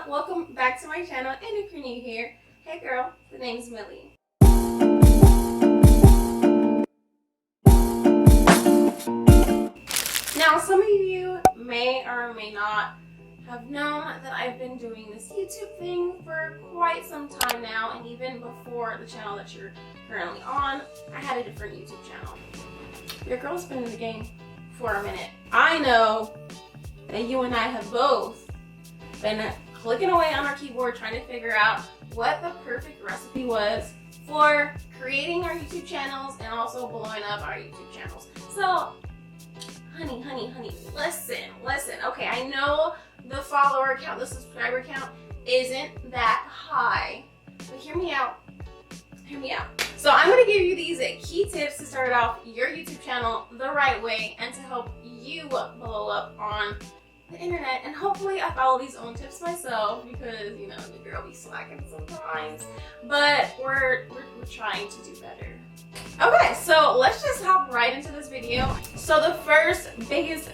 Welcome back to my channel, and if you're new here, hey girl, the name's Millie. Now, some of you may or may not have known that I've been doing this YouTube thing for quite some time now, and even before the channel that you're currently on, I had a different YouTube channel. Your girl's been in the game for a minute. I know that you and I have both been clicking away on our keyboard trying to figure out what the perfect recipe was for creating our YouTube channels and also blowing up our YouTube channels. So, honey, listen. Okay, I know the follower count, the subscriber count isn't that high, but hear me out. So I'm going to give you these key tips to start off your YouTube channel the right way and to help you blow up on the internet. And hopefully I follow these own tips myself because, you know, the girl be slacking sometimes, but we're trying to do better. Okay, so let's just hop right into this video. So the first biggest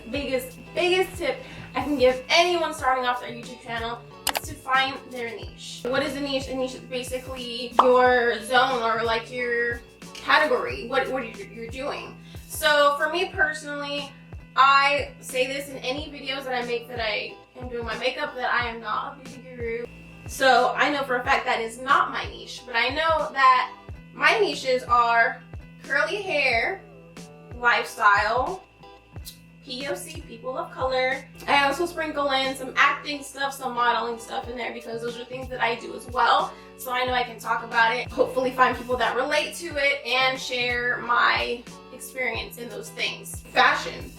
tip I can give anyone starting off their YouTube channel is to find their niche. What is a niche? A niche is basically your zone or like your category, what you're doing. So for me personally, I say this in any videos that I make that I am doing my makeup, that I am not a beauty guru. So I know for a fact that is not my niche, but I know that my niches are curly hair, lifestyle, POC, people of color. I also sprinkle in some acting stuff, some modeling stuff in there because those are things that I do as well. So I know I can talk about it, hopefully find people that relate to it and share my experience in those things. Fashion.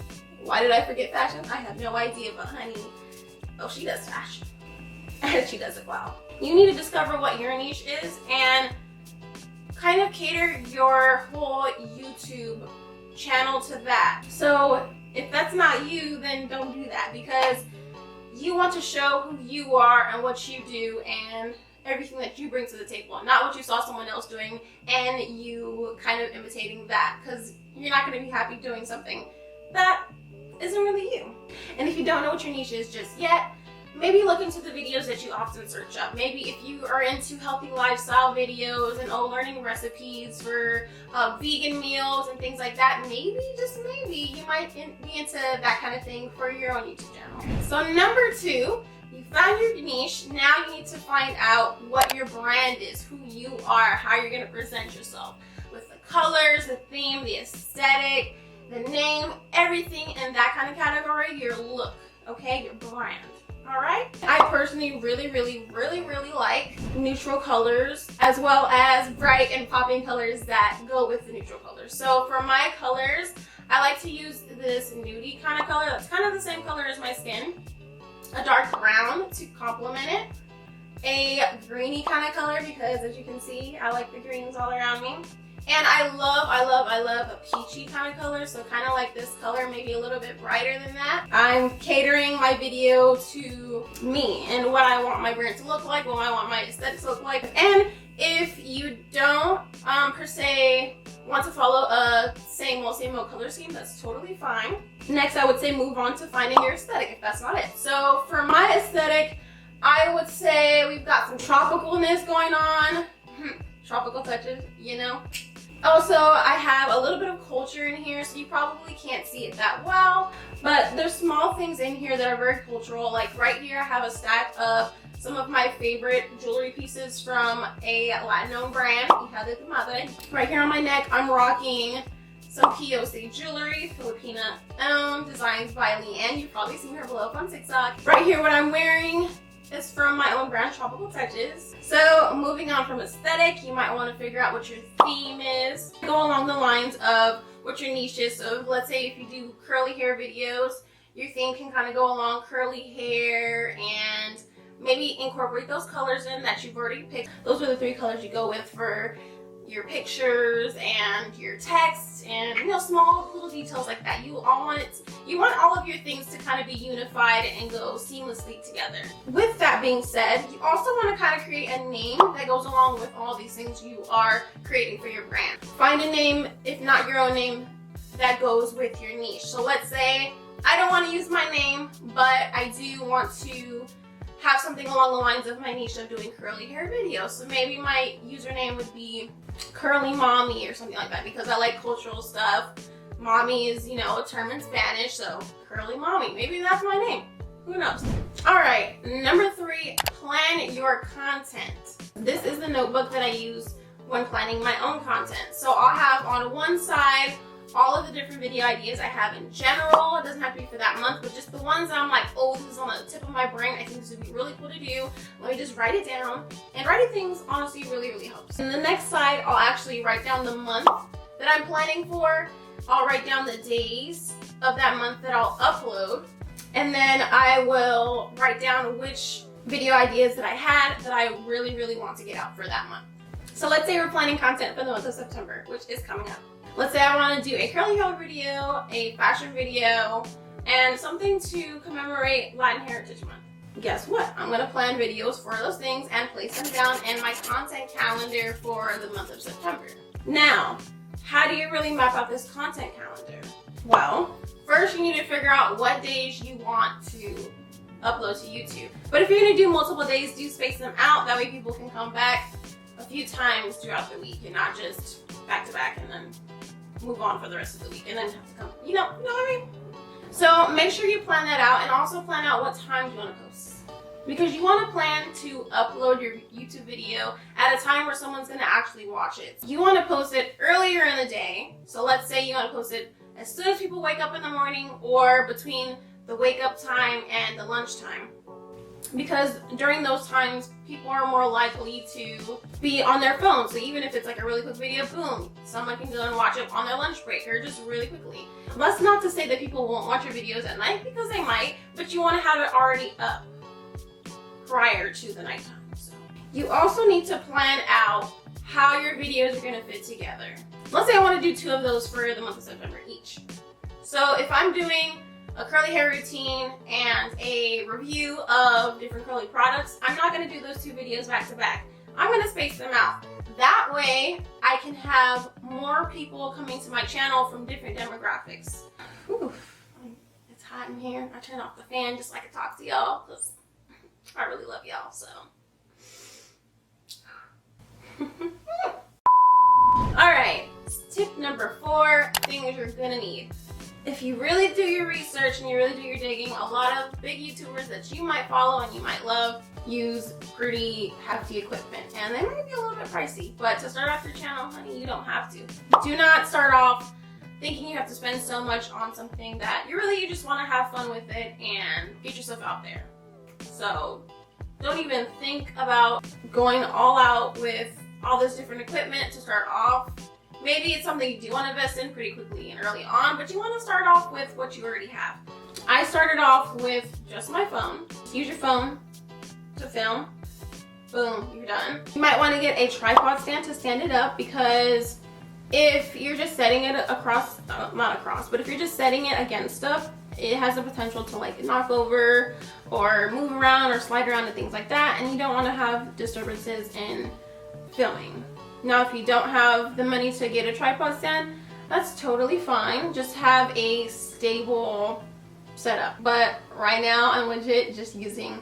Why did I forget fashion? I have no idea, but honey, oh, she does fashion. And she does it well. You need to discover what your niche is and kind of cater your whole YouTube channel to that. So if that's not you, then don't do that, because you want to show who you are and what you do and everything that you bring to the table, not what you saw someone else doing and you kind of imitating that, because you're not going to be happy doing something that isn't really you. And if you don't know what your niche is just yet, maybe look into the videos that you often search up. Maybe if you are into healthy lifestyle videos and learning recipes for vegan meals and things like that, maybe, just maybe, you might be into that kind of thing for your own YouTube channel. So number 2, you found your niche. Now you need to find out what your brand is, who you are, how you're going to present yourself with the colors, the theme, the aesthetic, the name, everything in that kind of category, your look, okay, your brand. Alright? I personally really like neutral colors as well as bright and popping colors that go with the neutral colors. So for my colors, I like to use this nudie kind of color that's kind of the same color as my skin, a dark brown to complement it, a greeny kind of color because as you can see, I like the greens all around me. And I love a peachy kind of color, so kind of like this color, maybe a little bit brighter than that. I'm catering my video to me and what I want my brand to look like, what I want my aesthetic to look like. And if you don't per se want to follow a same old color scheme, that's totally fine. Next, I would say move on to finding your aesthetic if that's not it. So for my aesthetic, I would say we've got some tropicalness going on. Tropical touches, you know. Also, I have a little bit of culture in here, so you probably can't see it that well, but there's small things in here that are very cultural. Like right here, I have a stack of some of my favorite jewelry pieces from a Latin-owned brand, Hija de tu Madre. Right here on my neck, I'm rocking some POC jewelry, Filipina-owned, designs by Leanne. You've probably seen her blow up on TikTok. Right here, what I'm wearing is from my own brand, Tropical Touches. So moving on from aesthetic, you might want to figure out what your theme is. Go along the lines of what your niche is. So let's say if you do curly hair videos, your theme can kind of go along curly hair and maybe incorporate those colors in that you've already picked. Those are the 3 colors you go with for your pictures and your text and, you know, small little details like that. You want all of your things to kind of be unified and go seamlessly together. With that being said, you also want to kind of create a name that goes along with all these things you are creating for your brand. Find a name, if not your own name, that goes with your niche. So let's say I don't want to use my name, but I do want to have something along the lines of my niche of doing curly hair videos. So maybe my username would be curly mommy or something like that, because I like cultural stuff. Mommy is, you know, a term in Spanish, so curly mommy. Maybe that's my name. Who knows? All right, number 3, plan your content. This is the notebook that I use when planning my own content. So I'll have on one side all of the different video ideas I have in general. It doesn't have to be for that month, but just the ones that I'm like, oh, this is on the tip of my brain. I think this would be really cool to do. Let me just write it down. And writing things honestly really, really helps. And the next side, I'll actually write down the month that I'm planning for. I'll write down the days of that month that I'll upload. And then I will write down which video ideas that I had that I really, really want to get out for that month. So let's say we're planning content for the month of September, which is coming up. Let's say I want to do a curly hair video, a fashion video, and something to commemorate Latin Heritage Month. Guess what? I'm going to plan videos for those things and place them down in my content calendar for the month of September. Now, how do you really map out this content calendar? Well, first you need to figure out what days you want to upload to YouTube. But if you're going to do multiple days, do space them out. That way people can come back a few times throughout the week and not just back to back and then move on for the rest of the week and then have to come, you know what I mean? So make sure you plan that out, and also plan out what time you want to post. Because you want to plan to upload your YouTube video at a time where someone's going to actually watch it. You want to post it earlier in the day. So let's say you want to post it as soon as people wake up in the morning, or between the wake up time and the lunch time. Because during those times, people are more likely to be on their phone. So even if it's like a really quick video, boom, someone can go and watch it on their lunch break or just really quickly. That's not to say that people won't watch your videos at night, because they might, but you want to have it already up prior to the nighttime. So you also need to plan out how your videos are going to fit together. Let's say I want to do 2 of those for the month of September each. So if I'm doing a curly hair routine and a review of different curly products, I'm not going to do those 2 videos back to back. I'm going to space them out. That way I can have more people coming to my channel from different demographics. Whew. It's hot in here. I turned off the fan just so I could talk to y'all, because I really love y'all, so. Alright, tip number 4, things you're gonna need. If you really do your research and you really do your digging, a lot of big YouTubers that you might follow and you might love use pretty hefty equipment, and they might be a little bit pricey, but to start off your channel, honey, you don't have to. Do not start off thinking you have to spend so much on something that you just want to have fun with it and get yourself out there. So don't even think about going all out with all this different equipment to start off. Maybe it's something you do want to invest in pretty quickly and early on, but you want to start off with what you already have. I started off with just my phone. Use your phone to film. Boom, you're done. You might want to get a tripod stand to stand it up, because if you're just setting it across, not across, but if you're just setting it against stuff, it has the potential to like knock over or move around or slide around and things like that, and you don't want to have disturbances in filming. Now, if you don't have the money to get a tripod stand, that's totally fine. Just have a stable setup. But right now, I'm legit just using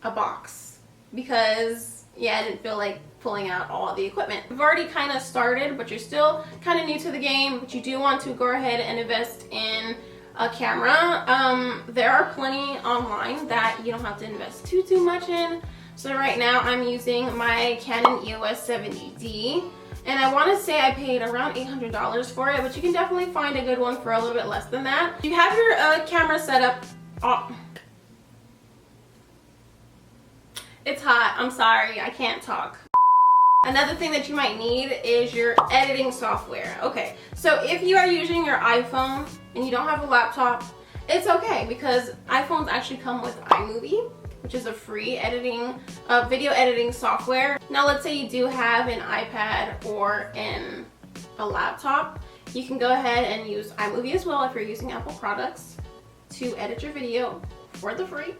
a box because, yeah, I didn't feel like pulling out all the equipment. I've already kind of started, but you're still kind of new to the game, but you do want to go ahead and invest in a camera. There are plenty online that you don't have to invest too much in. So right now I'm using my Canon EOS 70D, and I want to say I paid around $800 for it, but you can definitely find a good one for a little bit less than that. You have your camera set up. Oh. It's hot. I'm sorry. I can't talk. Another thing that you might need is your editing software. Okay, so if you are using your iPhone and you don't have a laptop, it's okay, because iPhones actually come with iMovie, which is a free editing, video editing software. Now let's say you do have an iPad or a laptop, you can go ahead and use iMovie as well if you're using Apple products to edit your video for the free.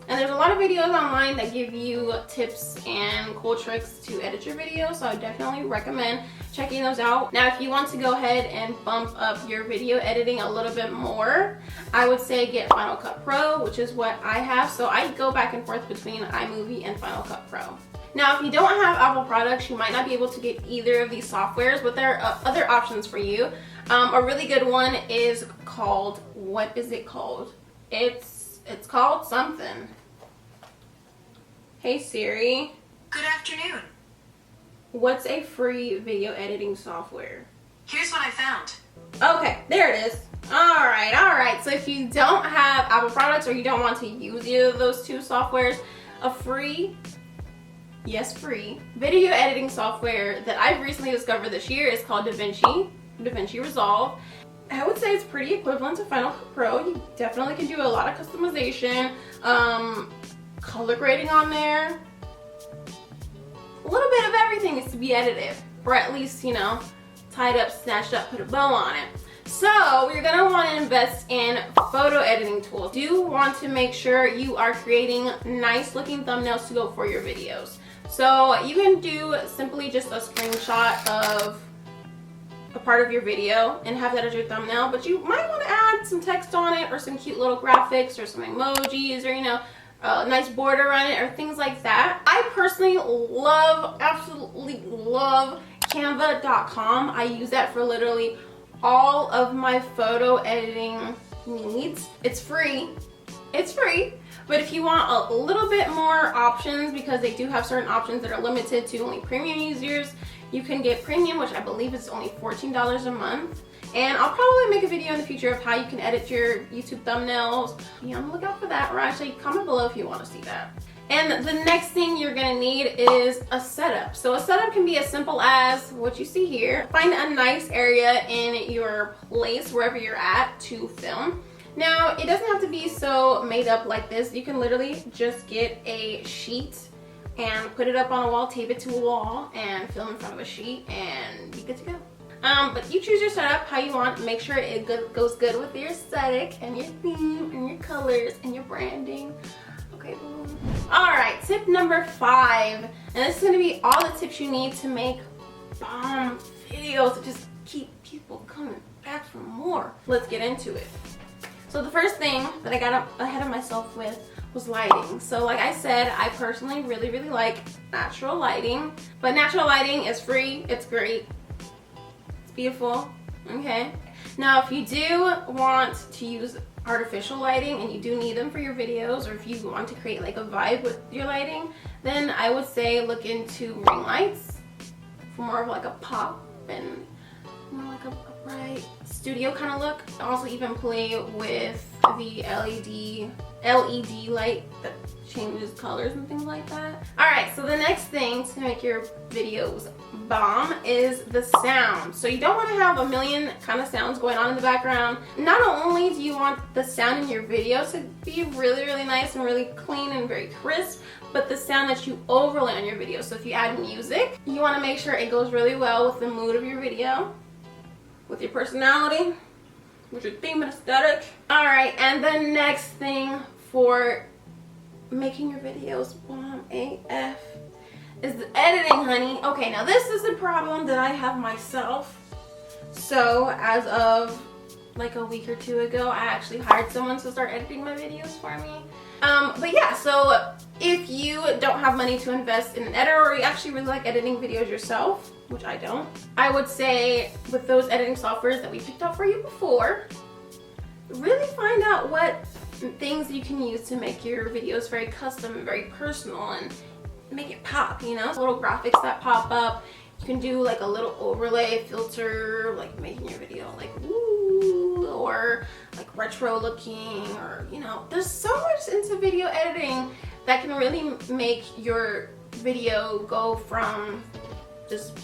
And there's a lot of videos online that give you tips and cool tricks to edit your videos, so I would definitely recommend checking those out. Now, if you want to go ahead and bump up your video editing a little bit more, I would say get Final Cut Pro, which is what I have. So I go back and forth between iMovie and Final Cut Pro. Now, if you don't have Apple products, you might not be able to get either of these softwares, but there are other options for you. A really good one is called, what is it called? It's called something. Hey Siri. Good afternoon. What's a free video editing software? Here's what I found. Okay, there it is. Alright. So if you don't have Apple products or you don't want to use either of those two softwares, a free, yes, free video editing software that I've recently discovered this year is called DaVinci Resolve. I would say it's pretty equivalent to Final Cut Pro. You definitely can do a lot of customization, color grading on there. A little bit of everything needs to be edited, or at least, you know, tied up, snatched up, put a bow on it. So you're gonna want to invest in photo editing tools. You want to make sure you are creating nice looking thumbnails to go for your videos. So you can do simply just a screenshot of a part of your video and have that as your thumbnail, but you might want to add some text on it or some cute little graphics or some emojis or, you know, a nice border around it or things like that. I personally absolutely love Canva.com. I use that for literally all of my photo editing needs. It's free. But if you want a little bit more options, because they do have certain options that are limited to only premium users, you can get premium, which I believe is only $14 a month. And I'll probably make a video in the future of how you can edit your YouTube thumbnails. Be on the lookout for that, or actually comment below if you want to see that. And the next thing you're gonna need is a setup. So a setup can be as simple as what you see here. Find a nice area in your place, wherever you're at, to film. Now, it doesn't have to be so made up like this. You can literally just get a sheet and put it up on a wall, tape it to a wall, and film in front of a sheet, and be good to go. But you choose your setup how you want. Make sure it goes good with your aesthetic and your theme and your colors and your branding. Okay, boom. Alright, tip number 5. And this is going to be all the tips you need to make bomb videos to just keep people coming back for more. Let's get into it. So the first thing that I got up ahead of myself with was lighting. So like I said, I personally really like natural lighting. But natural lighting is free. It's great. It's beautiful. Okay. Now if you do want to use artificial lighting and you do need them for your videos, or if you want to create like a vibe with your lighting, then I would say look into ring lights for more of like a pop and more like a bright studio kind of look. Also even play with the LED light that changes colors and things like that. Alright, so the next thing to make your videos bomb is the sound. So you don't want to have a million kind of sounds going on in the background. Not only do you want the sound in your video to be really nice and really clean and very crisp, but the sound that you overlay on your video. So if you add music, you want to make sure it goes really well with the mood of your video, with your personality, with your theme and aesthetic. Alright, and the next thing for making your videos bomb AF is the editing, honey. Okay, now this is a problem that I have myself. So as of like a week or two ago, I actually hired someone to start editing my videos for me. But yeah, so if you don't have money to invest in an editor, or you actually really like editing videos yourself, which I don't, I would say with those editing softwares that we picked out for you before, really find out what things you can use to make your videos very custom and very personal and make it pop, you know? Little graphics that pop up. You can do like a little overlay filter, like making your video like woo, or like retro looking, or you know, there's so much into video editing that can really make your video go from just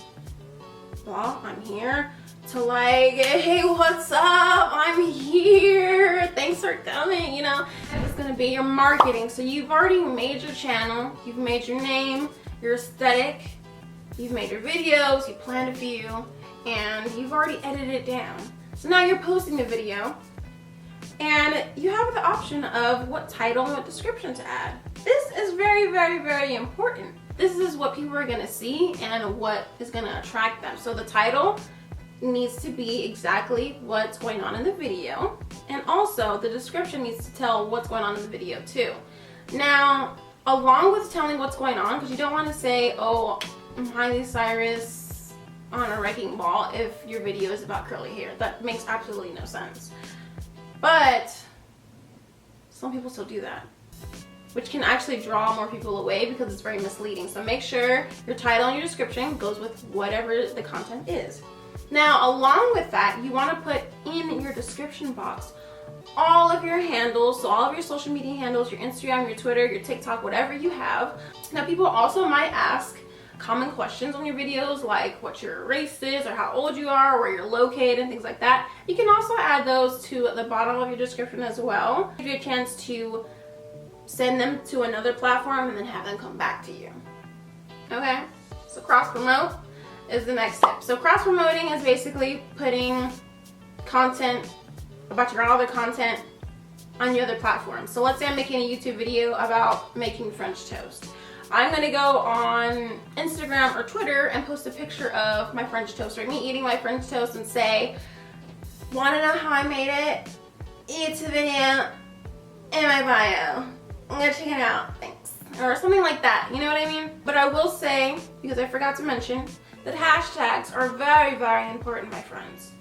blah, I'm here, to like, hey, what's up, I'm here, thanks for coming, you know? It's gonna be your marketing. So you've already made your channel, you've made your name, your aesthetic, you've made your videos, you planned a few, and you've already edited it down. So now you're posting the video. And you have the option of what title and what description to add. This is very, very, very important. This is what people are gonna see and what is gonna attract them. So the title needs to be exactly what's going on in the video. And also the description needs to tell what's going on in the video too. Now, along with telling what's going on, because you don't want to say, oh, Miley Cyrus on a wrecking ball if your video is about curly hair. That makes absolutely no sense. But some people still do that, which can actually draw more people away because it's very misleading. So make sure your title and your description goes with whatever the content is. Now, along with that, you want to put in your description box all of your handles, so all of your social media handles, your Instagram, your Twitter, your TikTok, whatever you have. Now, people also might ask common questions on your videos, like what your race is, or how old you are, or where you're located, and things like that. You can also add those to the bottom of your description as well. Give you a chance to send them to another platform and then have them come back to you. Okay? So cross-promote is the next step. So cross-promoting is basically putting content about your other content on your other platforms. So let's say I'm making a YouTube video about making French toast. I'm gonna go on Instagram or Twitter and post a picture of my French toast, or me eating my French toast, and say, wanna know how I made it? It's a video in my bio. I'm gonna check it out, thanks. Or something like that, you know what I mean? But I will say, because I forgot to mention, that hashtags are very, very important, my friends.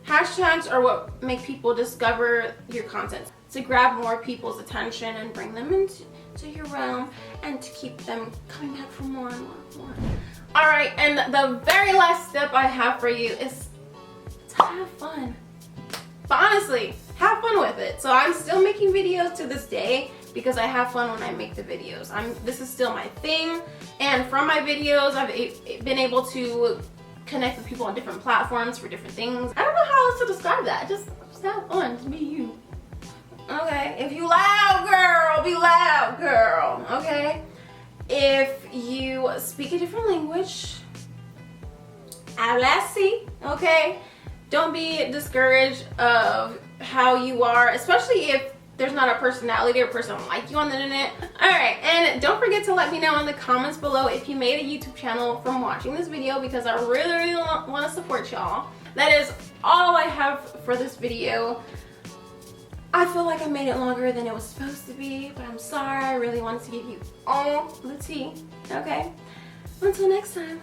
Hashtags are what make people discover your content, to grab more people's attention and bring them into your realm, and to keep them coming back for more and more and more. All right, and the very last step I have for you is to have fun. But honestly, have fun with it. So I'm still making videos to this day because I have fun when I make the videos. This is still my thing, and from my videos, I've been able to connect with people on different platforms for different things. I don't know how else to describe that. Just have fun, just be you. Okay, if you loud, girl, be loud, girl, okay? If you speak a different language, habla así, okay? Don't be discouraged of how you are, especially if there's not a personality or person like you on the internet. All right, and don't forget to let me know in the comments below if you made a YouTube channel from watching this video, because I really, really want to support y'all. That is all I have for this video. I feel like I made it longer than it was supposed to be, but I'm sorry. I really wanted to give you all the tea, okay? Until next time.